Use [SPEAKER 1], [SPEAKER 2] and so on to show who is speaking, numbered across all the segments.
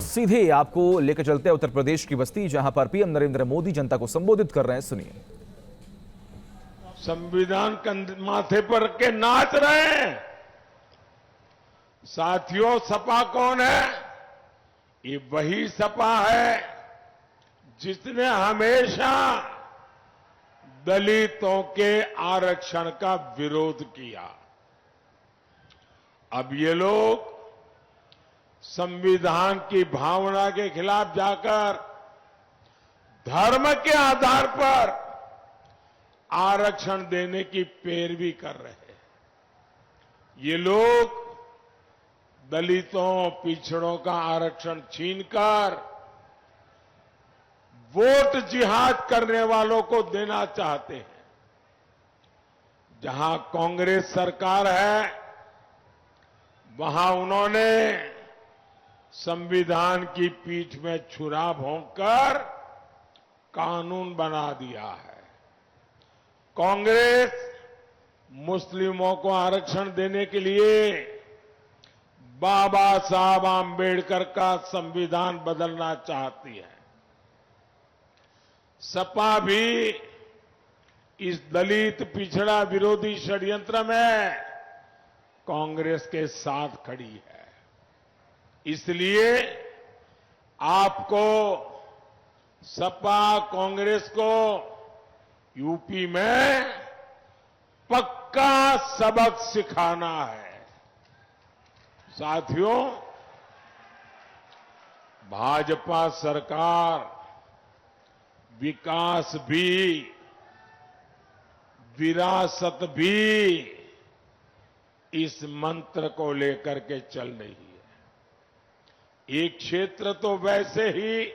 [SPEAKER 1] सीधे आपको लेकर चलते हैं उत्तर प्रदेश की बस्ती, जहां पर पीएम नरेंद्र मोदी जनता को संबोधित कर रहे हैं। सुनिए।
[SPEAKER 2] संविधान माथे पर रख के नाच रहे हैं। साथियों, सपा कौन है? ये वही सपा है जिसने हमेशा दलितों के आरक्षण का विरोध किया। अब ये लोग संविधान की भावना के खिलाफ जाकर धर्म के आधार पर आरक्षण देने की पैरवी कर रहे हैं। ये लोग दलितों, पिछड़ों का आरक्षण छीनकर वोट जिहाद करने वालों को देना चाहते हैं। जहां कांग्रेस सरकार है, वहां उन्होंने संविधान की पीठ में छुरा भोंककर कानून बना दिया है। कांग्रेस मुस्लिमों को आरक्षण देने के लिए बाबा साहब आंबेडकर का संविधान बदलना चाहती है। सपा भी इस दलित पिछड़ा विरोधी षड्यंत्र में कांग्रेस के साथ खड़ी है। इसलिए आपको सपा कांग्रेस को यूपी में पक्का सबक सिखाना है। साथियों, भाजपा सरकार विकास भी, विरासत भी इस मंत्र को लेकर के चल रही है। एक क्षेत्र तो वैसे ही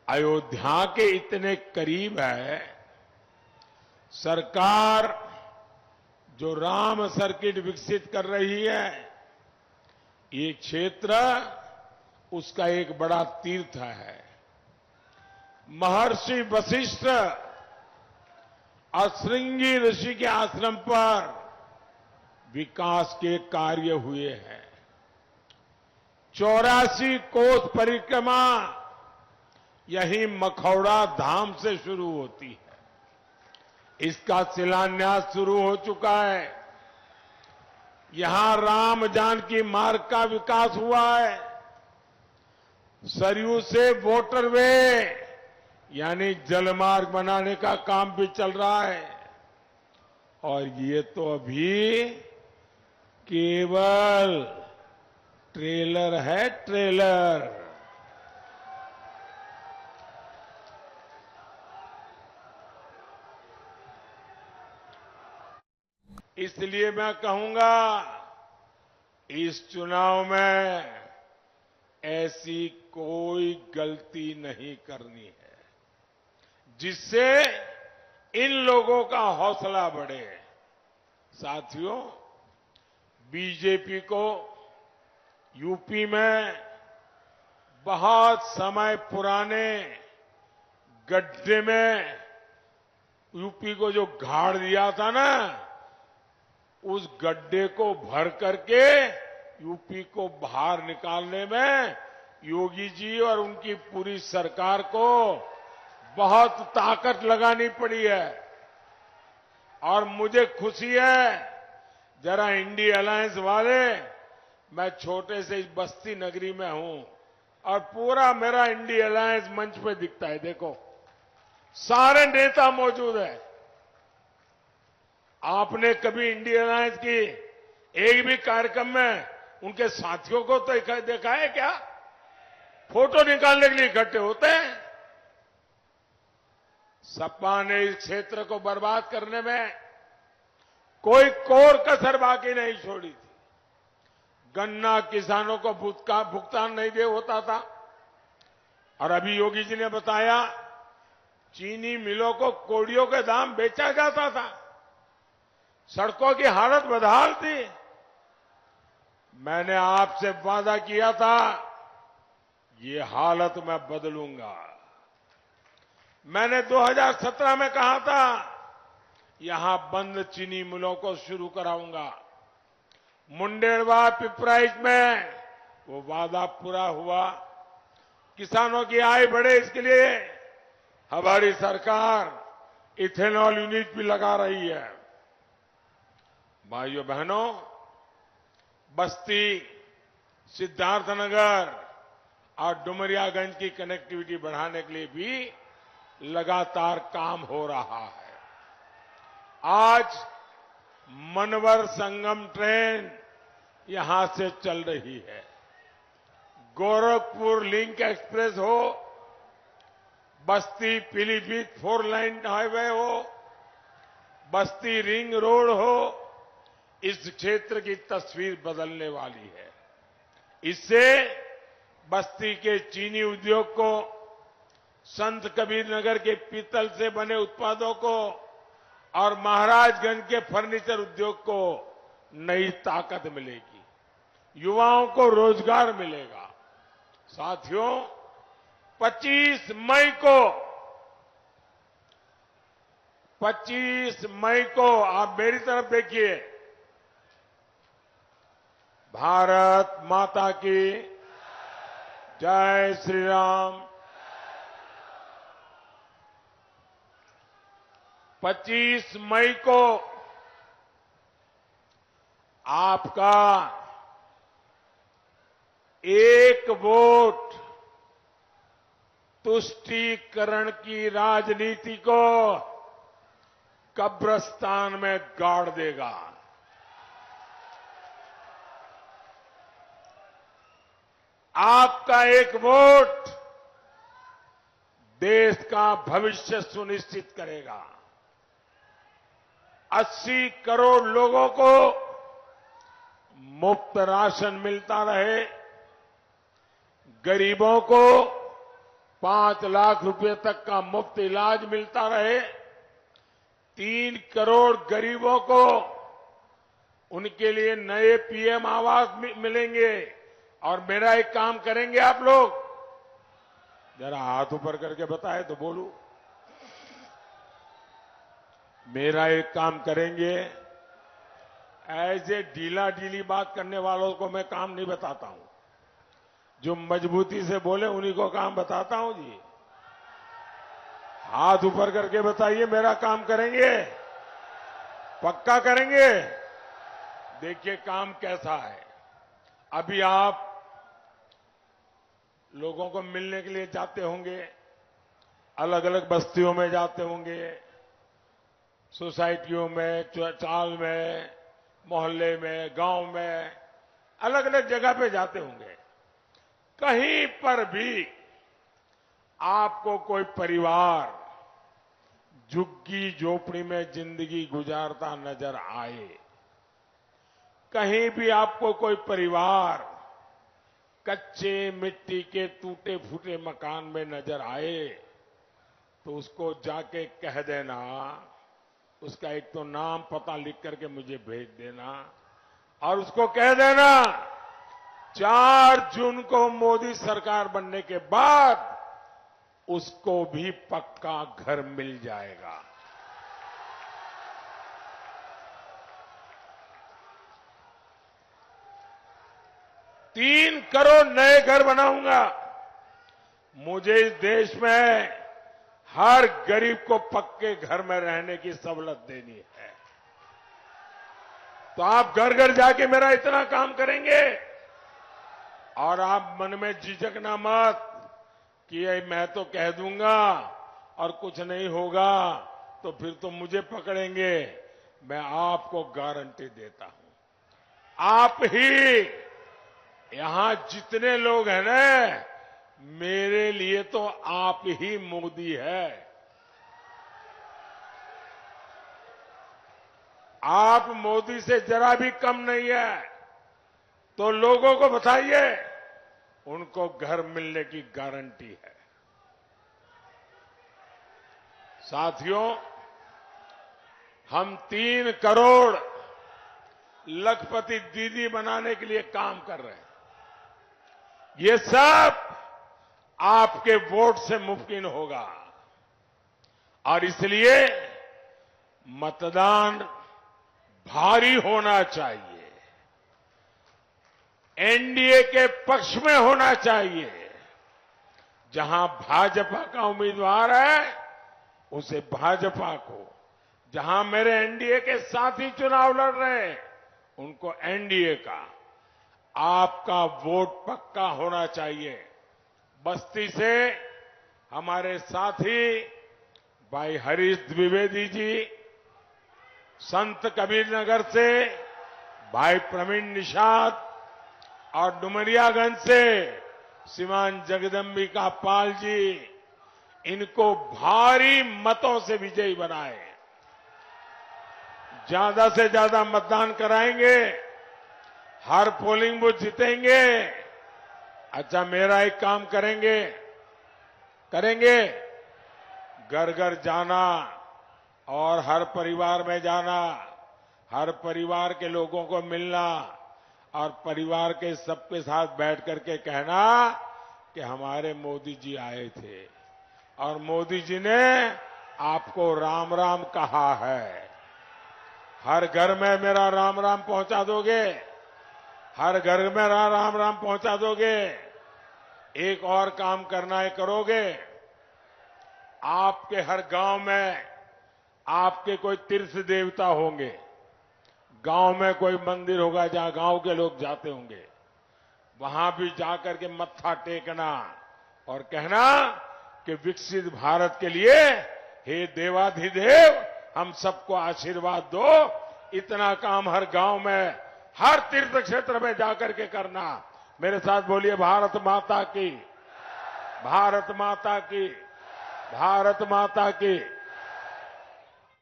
[SPEAKER 2] अयोध्या के इतने करीब है। सरकार जो राम सर्किट विकसित कर रही है, ये क्षेत्र उसका एक बड़ा तीर्थ है। महर्षि वशिष्ठ और श्रृंगी ऋषि के आश्रम पर विकास के कार्य हुए हैं। 84 कोस परिक्रमा यही मखौड़ा धाम से शुरू होती है। इसका शिलान्यास शुरू हो चुका है। यहां राम जानकी मार्ग का विकास हुआ है। सरयू से वाटरवे यानी जलमार्ग बनाने का काम भी चल रहा है। और ये तो अभी केवल ट्रेलर है, ट्रेलर। इसलिए मैं कहूंगा, इस चुनाव में ऐसी कोई गलती नहीं करनी है जिससे इन लोगों का हौसला बढ़े। साथियों, बीजेपी को यूपी में बहुत समय पुराने गड्ढे में यूपी को जो गाड़ दिया था ना, उस गड्ढे को भर करके यूपी को बाहर निकालने में योगी जी और उनकी पूरी सरकार को बहुत ताकत लगानी पड़ी है। और मुझे खुशी है, जरा इंडिया अलायंस वाले, मैं छोटे से इस बस्ती नगरी में हूं और पूरा मेरा इंडिया अलायंस मंच पे दिखता है। देखो, सारे नेता मौजूद हैं। आपने कभी इंडिया अलायंस की एक भी कार्यक्रम में उनके साथियों को तो देखा है क्या? फोटो निकालने के लिए इकट्ठे होते हैं। सपा ने इस क्षेत्र को बर्बाद करने में कोई कोर कसर बाकी नहीं छोड़ी थी। गन्ना किसानों को भुगतान नहीं दे होता था। और अभी योगी जी ने बताया, चीनी मिलों को कोड़ियों के दाम बेचा जाता था। सड़कों की हालत बदहाल थी। मैंने आपसे वादा किया था, ये हालत मैं बदलूंगा। मैंने 2017 में कहा था, यहां बंद चीनी मिलों को शुरू कराऊंगा। मुंडेरवा पिपराइच में वो वादा पूरा हुआ। किसानों की आय बढ़े, इसके लिए हमारी सरकार इथेनॉल यूनिट भी लगा रही है। भाइयों बहनों, बस्ती, सिद्धार्थनगर और डुमरियागंज की कनेक्टिविटी बढ़ाने के लिए भी लगातार काम हो रहा है। आज मनवर संगम ट्रेन यहां से चल रही है। गोरखपुर लिंक एक्सप्रेस हो, बस्ती पीलीभीत 4 लाइन हाईवे हो, बस्ती रिंग रोड हो, इस क्षेत्र की तस्वीर बदलने वाली है। इससे बस्ती के चीनी उद्योग को, संत कबीर नगर के पीतल से बने उत्पादों को और महाराजगंज के फर्नीचर उद्योग को नई ताकत मिलेगी, युवाओं को रोजगार मिलेगा। साथियों, 25 मई को आप मेरी तरफ देखिए, भारत माता की जय श्री राम। 25 मई को आपका एक वोट तुष्टीकरण की राजनीति को कब्रिस्तान में गाड़ देगा। आपका एक वोट देश का भविष्य सुनिश्चित करेगा। 80 करोड़ लोगों को मुफ्त राशन मिलता रहे, गरीबों को 5 लाख रुपए तक का मुफ्त इलाज मिलता रहे, 3 करोड़ गरीबों को उनके लिए नए पीएम आवास मिलेंगे। और मेरा एक काम करेंगे आप लोग, जरा हाथ ऊपर करके बताए तो बोलूं। मेरा एक काम करेंगे, ऐसे ढीला ढीली बात करने वालों को मैं काम नहीं बताता हूं, जो मजबूती से बोले उन्हीं को काम बताता हूं जी। हाथ ऊपर करके बताइए, मेरा काम करेंगे, पक्का करेंगे। देखिए काम कैसा है। अभी आप लोगों को मिलने के लिए जाते होंगे, अलग अलग बस्तियों में जाते होंगे, सोसाइटियों में, चाल में, मोहल्ले में, गांव में, अलग अलग जगह पे जाते होंगे। कहीं पर भी आपको कोई परिवार झुग्गी झोपड़ी में जिंदगी गुजारता नजर आए, कहीं भी आपको कोई परिवार कच्चे मिट्टी के टूटे फूटे मकान में नजर आए, तो उसको जाके कह देना, उसका एक तो नाम पता लिख करके मुझे भेज देना, और उसको कह देना 4 जून को मोदी सरकार बनने के बाद उसको भी पक्का घर मिल जाएगा। तीन करोड़ नए घर बनाऊंगा। मुझे इस देश में हर गरीब को पक्के घर में रहने की सहूलत देनी है। तो आप घर घर जाके मेरा इतना काम करेंगे, और आप मन में झिझकना मत कि ये मैं तो कह दूंगा और कुछ नहीं होगा तो फिर तो मुझे पकड़ेंगे। मैं आपको गारंटी देता हूं, आप ही यहां जितने लोग हैं ना, मेरे लिए तो आप ही मोदी है। आप मोदी से जरा भी कम नहीं है। तो लोगों को बताइए, उनको घर मिलने की गारंटी है। साथियों, हम 3 करोड़ लखपति दीदी बनाने के लिए काम कर रहे हैं। ये सब आपके वोट से मुमकिन होगा, और इसलिए मतदान भारी होना चाहिए। एनडीए के पक्ष में होना चाहिए। जहां भाजपा का उम्मीदवार है उसे भाजपा को, जहां मेरे एनडीए के साथी चुनाव लड़ रहे हैं उनको एनडीए का। आपका वोट पक्का होना चाहिए। बस्ती से हमारे साथी भाई हरीश द्विवेदी जी, संत कबीर नगर से भाई प्रवीण निषाद और डुमरियागंज से श्रीमान जगदम्बिका पाल जी, इनको भारी मतों से विजयी बनाए। ज्यादा से ज्यादा मतदान कराएंगे, हर पोलिंग बूथ जीतेंगे। अच्छा, मेरा एक काम करेंगे घर घर जाना और हर परिवार में जाना, हर परिवार के लोगों को मिलना और परिवार के सबके साथ बैठ करके कहना कि हमारे मोदी जी आए थे और मोदी जी ने आपको राम राम कहा है। हर घर में मेरा राम राम पहुंचा दोगे, हर घर में मेरा राम राम पहुंचा दोगे। एक और काम करना है, करोगे? आपके हर गांव में आपके कोई तीर्थ देवता होंगे, गांव में कोई मंदिर होगा जहां गांव के लोग जाते होंगे, वहां भी जाकर के मत्था टेकना और कहना कि विकसित भारत के लिए हे देवाधिदेव हम सबको आशीर्वाद दो। इतना काम हर गांव में, हर तीर्थ क्षेत्र में जाकर के करना। मेरे साथ बोलिए, भारत माता की, भारत माता की, भारत माता की।